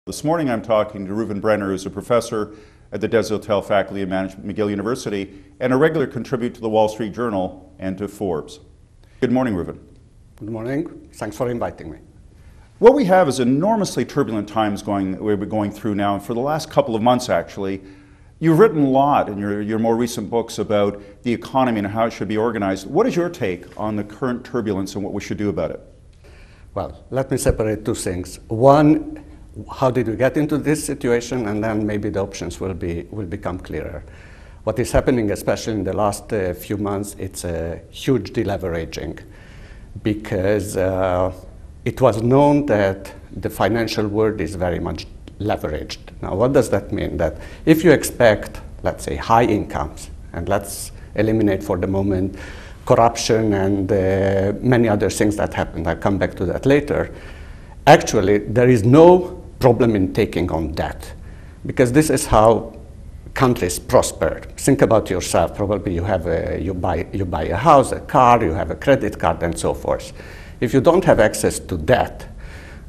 This morning I'm talking to Reuven Brenner, who's a professor at the Des Hotels Faculty of Management at McGill University and a regular contributor to the Wall Street Journal and to Forbes. Good morning, Reuven. Good morning. Thanks for inviting me. What we have is enormously turbulent times we're going through now, and for the last couple of months actually. You've written a lot in your more recent books about the economy and how it should be organized. What is your take on the current turbulence and what we should do about it? Well, let me separate two things. One, how did we get into this situation, and then maybe the options will become clearer. What is happening, especially in the last few months, it's a huge deleveraging, because it was known that the financial world is very much leveraged. Now, what does that mean? That if you expect, let's say, high incomes, and let's eliminate for the moment corruption and many other things that happen, I'll come back to that later, actually there is no problem in taking on debt, because this is how countries prosper. Think about yourself. Probably you buy a house, a car, you have a credit card, and so forth. If you don't have access to debt,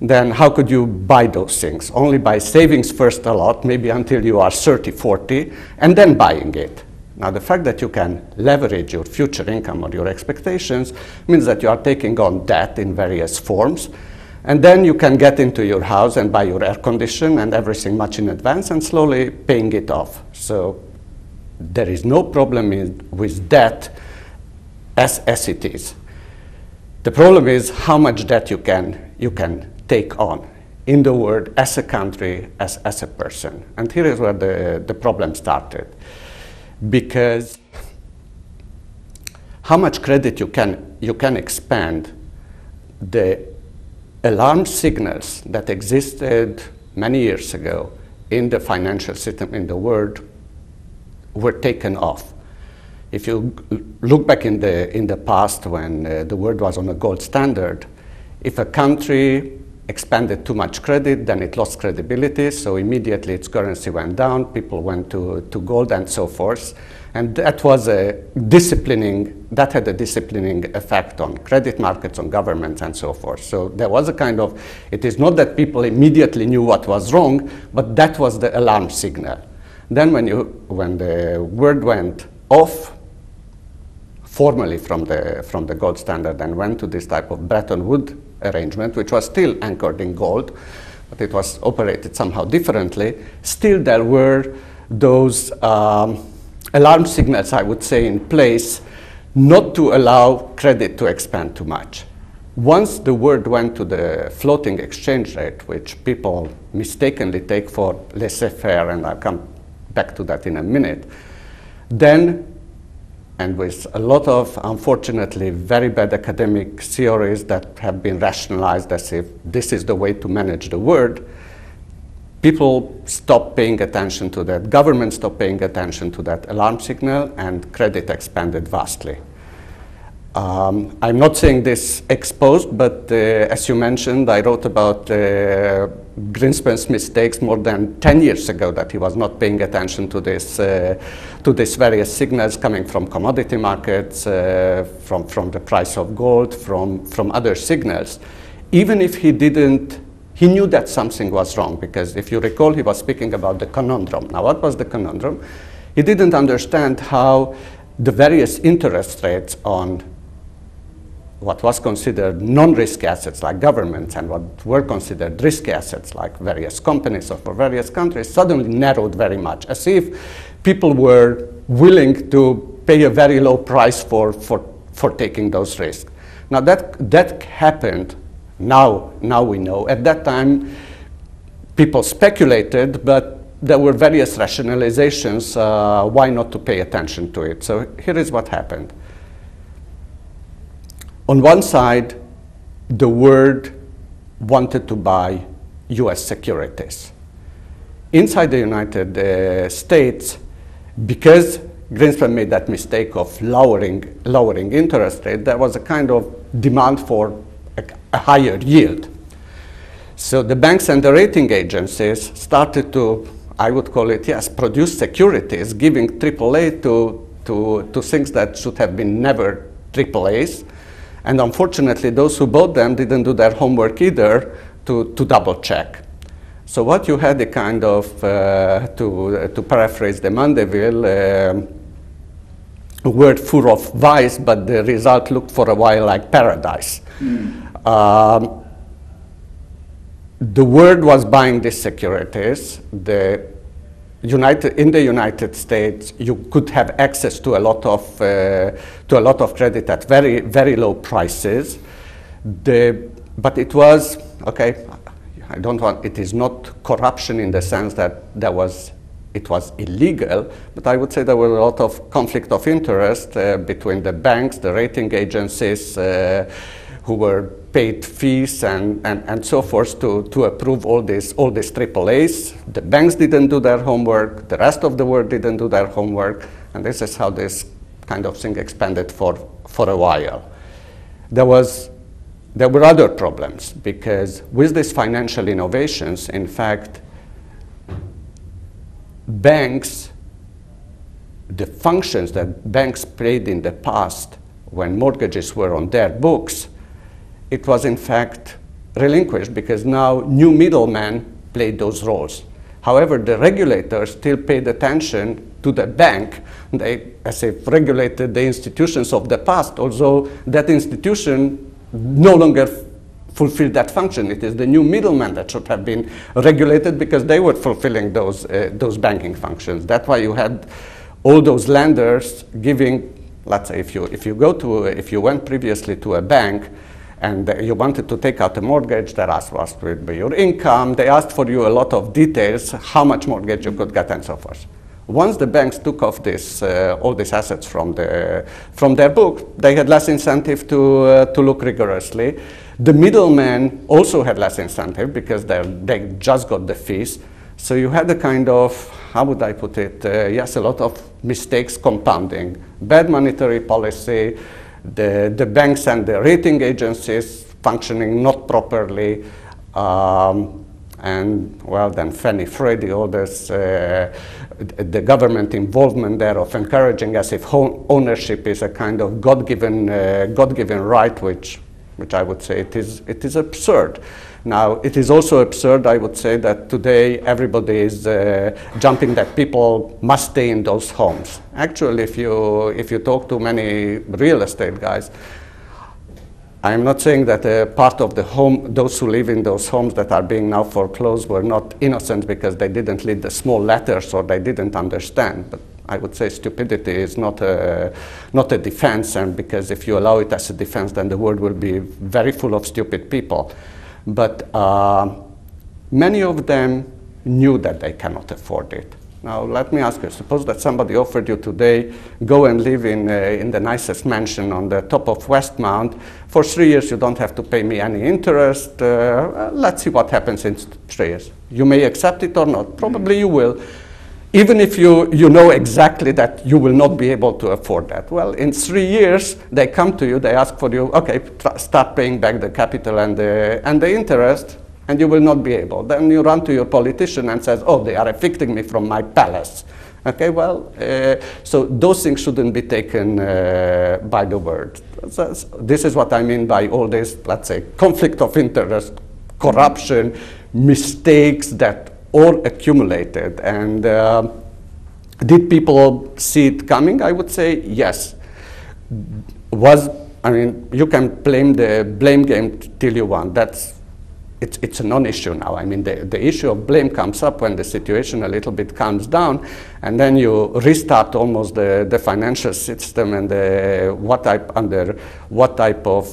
then how could you buy those things? Only by savings first a lot, maybe until you are 30, 40, and then buying it. Now, the fact that you can leverage your future income or your expectations means that you are taking on debt in various forms, and then you can get into your house and buy your air condition and everything much in advance and slowly paying it off. So there is no problem with debt as it is. The problem is how much debt you can take on in the world as a country, as a person. And here is where the problem started. Because how much credit you can expand, the alarm signals that existed many years ago in the financial system in the world were taken off. If you look back in the past, when the world was on a gold standard, if a country expanded too much credit, then it lost credibility, so immediately its currency went down, people went to gold and so forth. And that was had a disciplining effect on credit markets, on governments, and so forth. So there was a kind of, it is not that people immediately knew what was wrong, but that was the alarm signal. Then when the world went off formally from the gold standard and went to this type of Bretton Woods arrangement, which was still anchored in gold, but it was operated somehow differently, still there were those alarm signals, I would say, in place not to allow credit to expand too much. Once the world went to the floating exchange rate, which people mistakenly take for laissez-faire, and I'll come back to that in a minute, then, and with a lot of, unfortunately, very bad academic theories that have been rationalized as if this is the way to manage the world, people stopped paying attention to that, governments stopped paying attention to that alarm signal, and credit expanded vastly. I'm not saying this exposed, but as you mentioned, I wrote about Greenspan's mistakes more than 10 years ago, that he was not paying attention to these various signals coming from commodity markets, from the price of gold, from other signals. Even if he knew that something was wrong, because if you recall, he was speaking about the conundrum. Now, what was the conundrum? He didn't understand how the various interest rates on what was considered non-risk assets like governments and what were considered risky assets like various companies or for various countries suddenly narrowed very much, as if people were willing to pay a very low price for taking those risks. Now that happened. Now we know. At that time, people speculated, but there were various rationalizations why not to pay attention to it. So here is what happened. On one side, the world wanted to buy US securities. Inside the United States, because Greenspan made that mistake of lowering interest rate, there was a kind of demand for a higher yield. So the banks and the rating agencies started to, I would call it, yes, produce securities, giving AAA to things that should have been never AAAs. And unfortunately, those who bought them didn't do their homework either to double check. So what you had a kind of, to paraphrase the Mandeville, a word full of vice, but the result looked for a while like paradise. The world was buying these securities. In the United States, you could have access to a lot of credit at very, very low prices. But it was, okay, it is not corruption in the sense that it was illegal, but I would say there was a lot of conflict of interest between the banks, the rating agencies, who were paid fees and so forth to approve all these AAAs. The banks didn't do their homework, the rest of the world didn't do their homework, and this is how this kind of thing expanded for a while. There were other problems, because with these financial innovations, in fact, banks, the functions that banks played in the past when mortgages were on their books, it was in fact relinquished, because now new middlemen played those roles. However, the regulators still paid attention to the bank. They, as if, regulated the institutions of the past, although that institution no longer fulfilled that function. It is the new middlemen that should have been regulated, because they were fulfilling those banking functions. That's why you had all those lenders giving, let's say, if you went previously to a bank and you wanted to take out a mortgage, they asked what would be your income. They asked for you a lot of details, how much mortgage you could get and so forth. Once the banks took off all these assets from their book, they had less incentive to look rigorously. The middlemen also had less incentive, because they just got the fees. So you had a kind of, how would I put it, yes, a lot of mistakes compounding. Bad monetary policy, the banks and the rating agencies functioning not properly, and, well, then Fannie Freddie, all this, the government involvement there of encouraging as if ownership is a kind of God-given right, which I would say it is absurd. Now, it is also absurd, I would say, that today everybody is jumping that people must stay in those homes. Actually, if you talk to many real estate guys, I'm not saying that part of those who live in those homes that are being now foreclosed were not innocent because they didn't read the small letters or they didn't understand. But I would say stupidity is not a defense, and because if you allow it as a defense, then the world will be very full of stupid people. But many of them knew that they cannot afford it. Now, let me ask you, suppose that somebody offered you today, go and live in the nicest mansion on the top of Westmount. For 3 years, you don't have to pay me any interest. Let's see what happens in 3 years. You may accept it or not. Probably you will. Even if you know exactly that you will not be able to afford that. Well, in 3 years, they come to you, they ask for you, okay, start paying back the capital and the interest, and you will not be able. Then you run to your politician and says, oh, they are evicting me from my palace. Okay, well, so those things shouldn't be taken by the word. So this is what I mean by all this, let's say, conflict of interest, corruption, mistakes that all accumulated. And did people see it coming? I would say yes. I mean, you can blame the blame game till you want. It's a non-issue now. I mean, the issue of blame comes up when the situation a little bit calms down, and then you restart almost the financial system and under what type of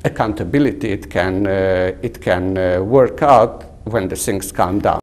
accountability it can work out when the things calm down.